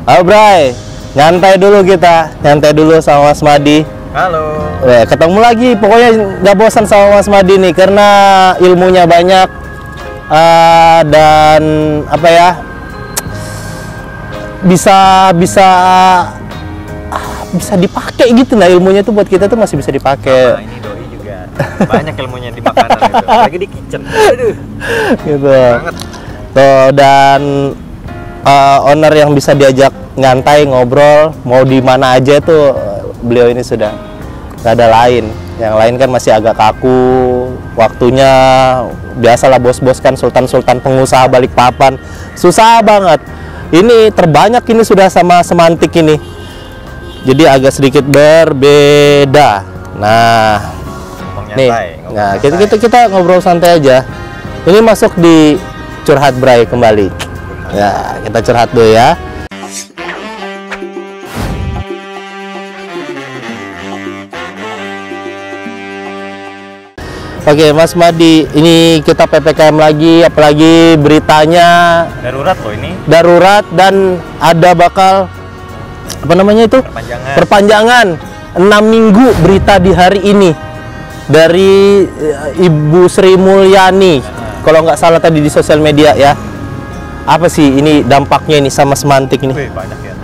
Halo Bray, nyantai dulu sama Mas Madi. Halo. Ketemu lagi, pokoknya nggak bosan sama Mas Madi nih karena ilmunya banyak dan apa ya, bisa dipakai gitu. Nah, ilmunya tuh buat kita tuh masih bisa dipakai. Nah, ini doi juga banyak ilmunya di makanan itu, lagi di kitchen. Aduh. Gitu. Banget. Tuh, dan owner yang bisa diajak nyantai ngobrol mau di mana aja tuh beliau ini sudah nggak ada lain. Yang lain kan masih agak kaku waktunya, biasalah bos-bos kan, sultan-sultan pengusaha Balikpapan susah banget. Ini terbanyak ini sudah sama Semantik ini, jadi agak sedikit berbeda. Nah, nah kita ngobrol santai aja. Ini masuk di curhat Bray kembali. Ya, kita curhat dulu ya. Oke, Mas Madi, ini kita PPKM lagi, apalagi beritanya darurat loh ini. Darurat dan ada bakal apa namanya itu? Perpanjangan 6 minggu berita di hari ini dari Ibu Sri Mulyani. Kalau nggak salah tadi di sosial media ya. Apa sih ini dampaknya ini sama Semantik ini? Wih, banyak ya.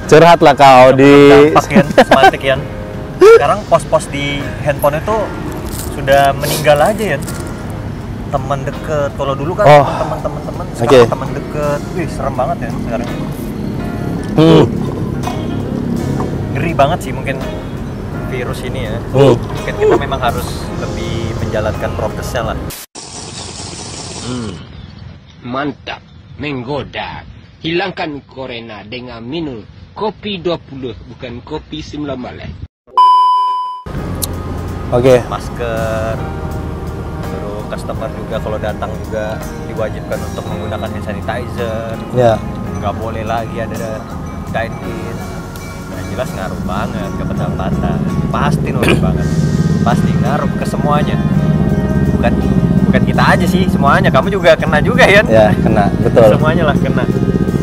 Curhatlah kau di dampak ya Semantik ya. Sekarang pos-pos di handphone itu sudah meninggal aja ya. Teman deket, kalau dulu kan teman-teman sekarang teman deket. Wih, serem banget ya sekarang. Ngeri banget sih mungkin virus ini ya. Mungkin kita memang harus lebih menjalankan prokesnya lah. Mantap, menggoda. Hilangkan corona dengan minum kopi 20, bukan kopi 19. Oke. Masker, terus customer juga kalau datang juga diwajibkan untuk menggunakan hand sanitizer. Ya. Nggak boleh lagi ada dine-in. Nah, jelas ngaruh banget ke pendapatan. Pasti ngaruh banget. Pasti ngaruh ke semuanya. Bukan kita aja sih, semuanya. Kamu juga kena juga ya? Ya, kena, betul. Semuanya lah kena.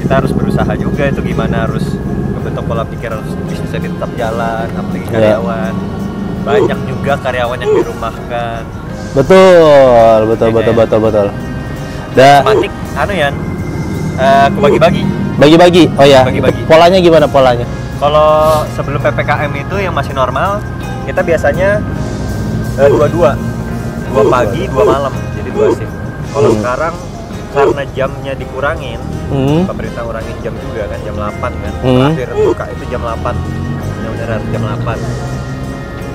Kita harus berusaha juga itu gimana harus membentuk pola pikir, harus bisnisnya tetap jalan, apalagi karyawan. Banyak juga karyawan yang dirumahkan. Betul. Semantik, kebagi-bagi. Bagi-bagi. Oh ya. Bagi-bagi. Polanya gimana polanya? Kalau sebelum PPKM itu yang masih normal, kita biasanya 2 pagi, 2 malam. Jadi 2 shift. Kalau sekarang karena jamnya dikurangin, pemerintah ngurangin jam juga kan, jam 8 kan. Terakhir buka itu jam 8. Benar-benar jam 8.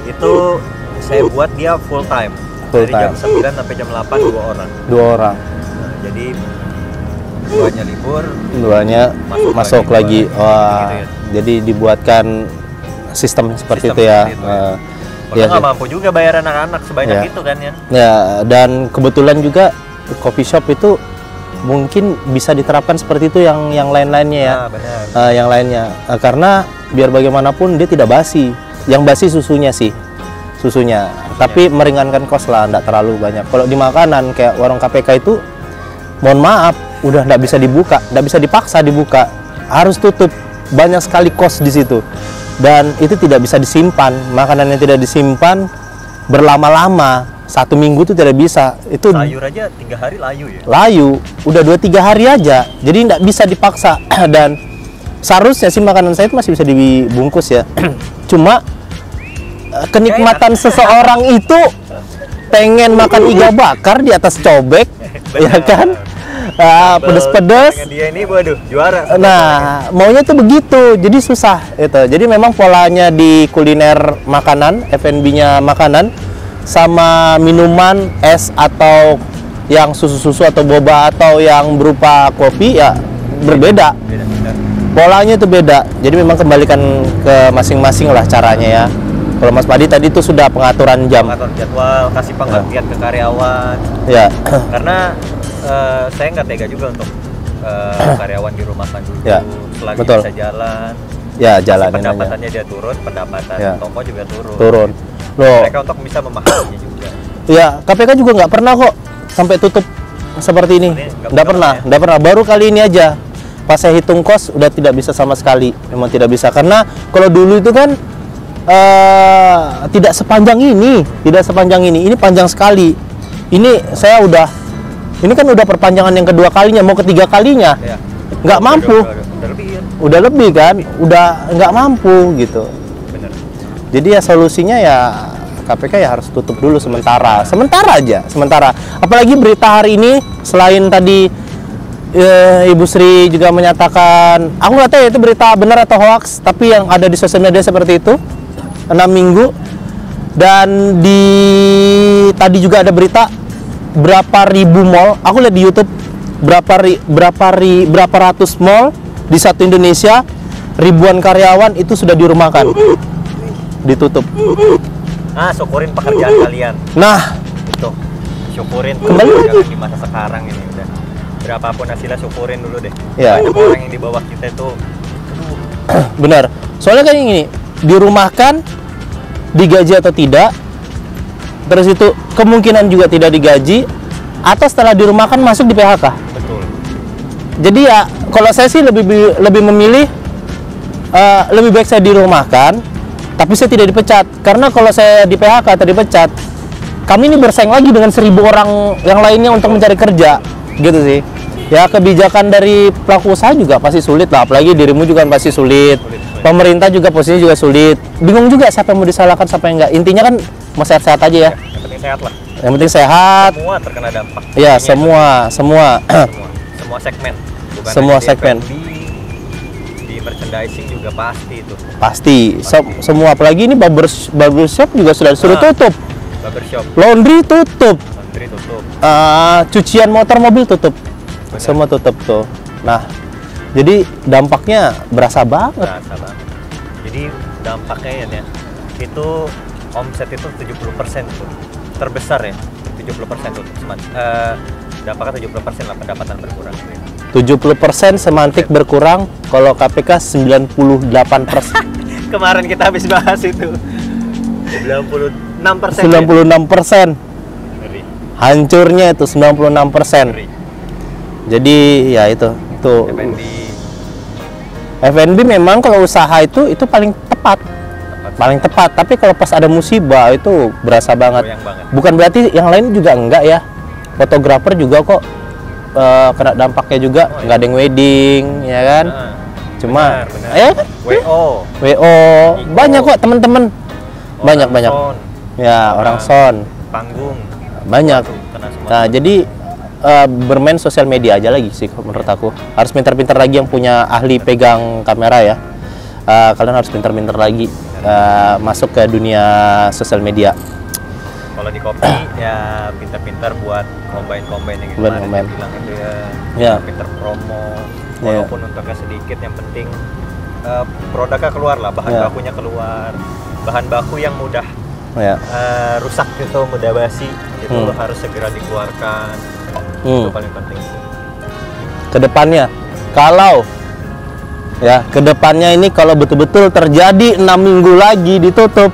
Itu saya buat dia full time. Dari jam 9 sampai jam 8 2 orang. Nah, jadi 2-nya libur, 2-nya masuk lagi. Wah, gitu ya. Jadi dibuatkan sistem seperti itu ya. Kalau nggak mampu juga bayar anak-anak sebanyak itu kan ya. Ya, dan kebetulan juga coffee shop itu mungkin bisa diterapkan seperti itu yang lain-lainnya ya. Benar. Yang lainnya, karena biar bagaimanapun dia tidak basi. Yang basi susunya, tapi meringankan kos lah, nggak terlalu banyak. Kalau di makanan kayak warung KPK itu, mohon maaf, udah nggak bisa dibuka, nggak bisa dipaksa dibuka, harus tutup. Banyak sekali kos di situ, dan itu tidak bisa disimpan. Makanan yang tidak disimpan berlama-lama, 1 minggu itu tidak bisa. Itu sayur aja 3 hari layu ya. Layu, udah 2-3 hari aja, jadi nggak bisa dipaksa. Dan seharusnya sih makanan saya itu masih bisa dibungkus ya. Cuma kenikmatan seseorang itu pengen makan iga bakar di atas cobek, ya kan? Pedes-pedes. Dia ini waduh juara. Nah, maunya tuh begitu, jadi susah itu. Jadi memang polanya di kuliner makanan, F&B-nya makanan, sama minuman es atau yang susu-susu atau boba atau yang berupa kopi ya berbeda. Polanya itu beda. Jadi memang kembalikan ke masing-masing lah caranya ya. Kalau Mas Madi tadi itu sudah pengaturan jam. Pengatur jadwal, kasih pengertian ke karyawan. Ya. Karena saya nggak tega juga untuk karyawan dirumahkan dulu. Ya. Selagi Betul. bisa jalan. Ya, jalan. Pendapatannya dia turun, pendapatan toko juga turun. Loh. Mereka untuk bisa memahaminya juga. Ya, KPK juga nggak pernah kok sampai tutup seperti ini. Nggak pernah. Baru kali ini aja. pas saya hitung kos udah tidak bisa sama sekali, memang tidak bisa karena kalau dulu itu kan tidak sepanjang ini panjang sekali. Ini saya ini kan udah perpanjangan yang kedua kalinya, mau ketiga kalinya, Ya. nggak mampu, Udah lebih ya. udah lebih kan, udah nggak mampu gitu. Bener. Jadi ya solusinya ya KPK ya harus tutup dulu sementara aja. Apalagi berita hari ini selain tadi Ibu Sri juga menyatakan, aku nggak tahu ya itu berita benar atau hoax, tapi yang ada di sosial media seperti itu 6 minggu. Dan tadi juga ada berita berapa ribu mall, aku lihat di YouTube berapa ratus mall di satu Indonesia, ribuan karyawan itu sudah dirumahkan, ditutup. Syukurin pekerjaan kalian. Nah, Itu syukurin Kembali jangan di masa sekarang ini udah. Berapapun hasilnya syukurin dulu deh. Ya. Banyak orang yang di bawah kita itu benar. Soalnya kan ini dirumahkan, digaji atau tidak, terus itu kemungkinan juga tidak digaji, atau setelah dirumahkan masuk di PHK. betul. Jadi ya kalau saya sih lebih memilih lebih baik saya dirumahkan, tapi saya tidak dipecat. Karena kalau saya di PHK atau dipecat, kami ini bersaing lagi dengan 1.000 orang yang lainnya untuk mencari kerja, gitu sih. Ya kebijakan dari pelaku usaha juga pasti sulit lah, apalagi dirimu juga pasti sulit. Pemerintah juga posisinya juga sulit. Bingung juga siapa yang mau disalahkan, siapa yang enggak. Intinya kan mau sehat-sehat aja ya. Yang penting sehat lah. Yang penting sehat. Semua terkena dampak. Ya, Intinya semua. semua segmen. Bukan Semua hanya di segmen. F&B, di merchandising juga pasti itu. Pasti. Semua, apalagi ini barbershop juga sudah disuruh tutup. Barbershop, Laundry tutup. laundry tutup. Cucian motor, mobil tutup. Benar. Semua tutup tuh. Nah, jadi dampaknya berasa banget. Berasa banget. Jadi dampaknya ya, itu omset itu 70% tuh. Terbesar ya, 70% tuh. Dampaknya 70% lah pendapatan berkurang. 70% semantik berkurang, kalau KPK 98%. Kemarin kita habis bahas itu. 96%. 96%. Ngeri. Hancurnya itu 96%. Ngeri. Jadi ya itu F&B F&B memang kalau usaha itu paling tepat. Paling tepat, tapi kalau pas ada musibah itu berasa banget. goyang banget. Bukan berarti yang lain juga enggak ya. Fotografer juga kok kena dampaknya juga, nggak ada yang wedding, ya kan? Cuma benar. ya WO, banyak kok teman-teman. Banyak. Son, Ya, orang son. panggung, Banyak. tuh, kena semua. Nah, jadi bermain sosial media aja lagi sih menurut aku. Harus pintar-pintar lagi yang punya ahli pegang kamera ya. Kalian harus pintar-pintar lagi masuk ke dunia sosial media. Kalau di kopi ya pintar-pintar buat combine yang Buat kemarin combine. bilang itu ya, Ya. pintar promo, Ya. walaupun untungnya sedikit, yang penting produknya keluar lah, bahan Ya. bakunya keluar, bahan baku yang mudah Ya. rusak gitu, mudah basi, itu Hmm. harus segera dikeluarkan, Hmm. itu paling penting sih. Kedepannya, kedepannya ini kalau betul-betul terjadi 6 minggu lagi ditutup,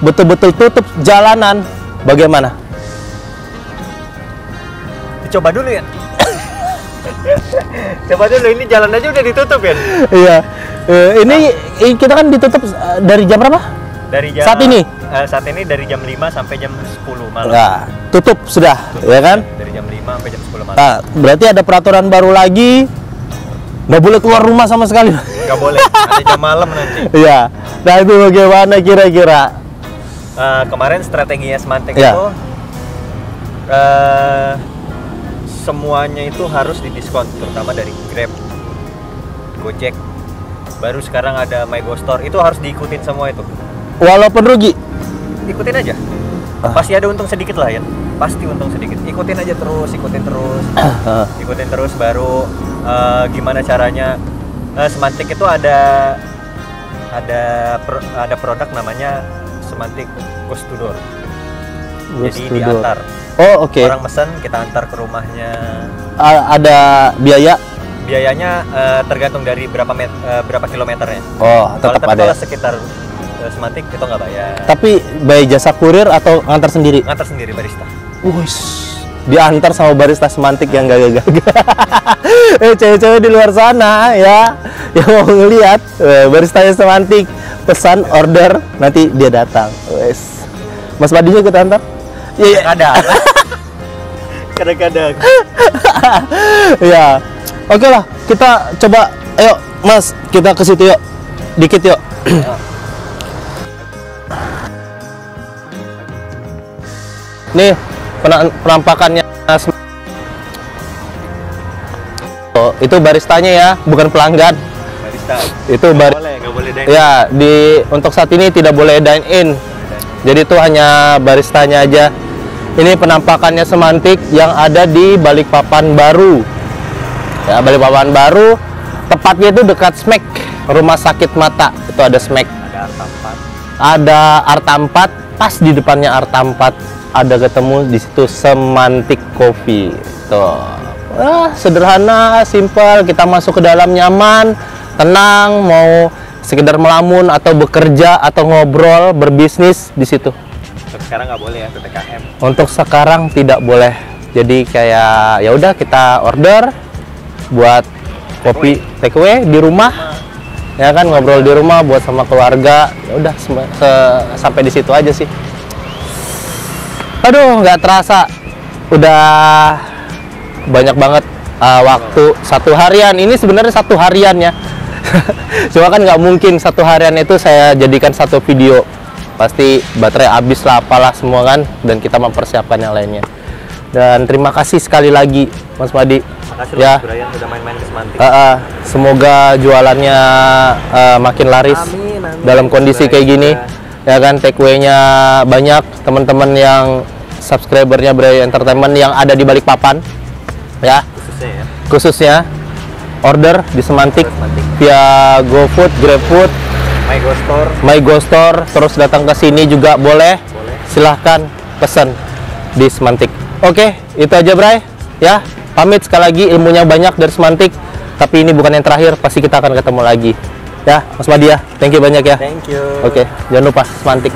betul-betul tutup jalanan, bagaimana? Dicoba dulu ya. Coba dulu, ini jalan aja udah ditutup ya. Iya. Ini kita kan ditutup dari jam berapa? Dari jam Saat ini? dari jam 5 sampai jam 10 malam. Ya, tutup sudah, ya kan? Dari jam 5 sampai jam 10 malam. Nah, berarti ada peraturan baru lagi, nggak boleh keluar rumah sama sekali. Nggak boleh, ada jam malam nanti. Iya. Nah, itu bagaimana kira-kira? Kemarin strateginya Smantek Ya. itu semuanya itu harus didiskon, terutama dari Grab, Gojek. Baru sekarang ada My Go Store, itu harus diikutin semua itu. Walaupun rugi. Ikutin aja. Pasti ada untung sedikit lah ya. Pasti untung sedikit. Ikutin aja terus, ikutin terus baru gimana caranya. Semantik itu ada produk namanya Semantik Ghost to Door. Jadi diantar. Oh, oke. Orang mesen, kita antar ke rumahnya. Ada biaya? Biayanya tergantung dari berapa kilometernya. Oh, tetap Tapi ada. kalau sekitar Semantik itu nggak bayar. Tapi bayar jasa kurir atau ngantar sendiri? Ngantar sendiri barista. Wih, diantar sama barista Semantik yang gagah-gagah. Cewek-cewek di luar sana ya yang mau ngeliat baristanya Semantik, pesan order nanti dia datang. Wes. Mas Padinya ikut antar? Iya, Ada. Kadang-kadang. Ya. Oke lah, kita coba ayo Mas, kita ke situ yuk. Dikit yuk. Nih, penampakannya. Oh, itu baristanya ya, bukan pelanggan. Barista. Itu Nggak boleh dine. Ya, untuk saat ini tidak boleh dine in. Jadi itu hanya baristanya aja. Ini penampakannya Semantik yang ada di Balikpapan Baru. Ya, Balikpapan Baru, tepatnya itu dekat SMAC, Rumah Sakit Mata. Itu ada SMAC. Ada Arta 4. Ada Arta 4, pas di depannya Arta 4 ada ketemu di situ Semantik Coffee. Tuh. Sederhana, simpel, kita masuk ke dalam nyaman, tenang, mau sekedar melamun atau bekerja atau ngobrol, berbisnis di situ. Untuk sekarang nggak boleh ya PPKM. Untuk sekarang tidak boleh. Jadi kayak ya udah kita order buat kopi take away di rumah. Ya kan, ngobrol di rumah buat sama keluarga. Ya udah sampai di situ aja sih. Aduh, nggak terasa udah banyak banget waktu satu harian. Ini sebenarnya satu harian ya. Cuma kan nggak mungkin satu harian itu saya jadikan satu video. Pasti baterai habis lah, apalah semua kan, dan kita mempersiapkan yang lainnya. Dan terima kasih sekali lagi Mas Padi. Makasih Ya. loh Brian sudah main-main ke Semantik. Semoga jualannya makin laris. Amin, amin. Dalam kondisi kayak gini. Ya kan, take away-nya banyak. Teman-teman yang subscribernya Brian Entertainment yang ada di Balikpapan ya, khususnya order di Semantik via GoFood, GrabFood, MyGo Store, terus datang ke sini juga boleh. Silahkan pesan di Semantik. Oke, itu aja Bray ya. Pamit sekali lagi, ilmunya banyak dari Semantik, tapi ini bukan yang terakhir, pasti kita akan ketemu lagi ya Mas Padi ya. Thank you banyak ya. Thank you. Oke, jangan lupa Semantik.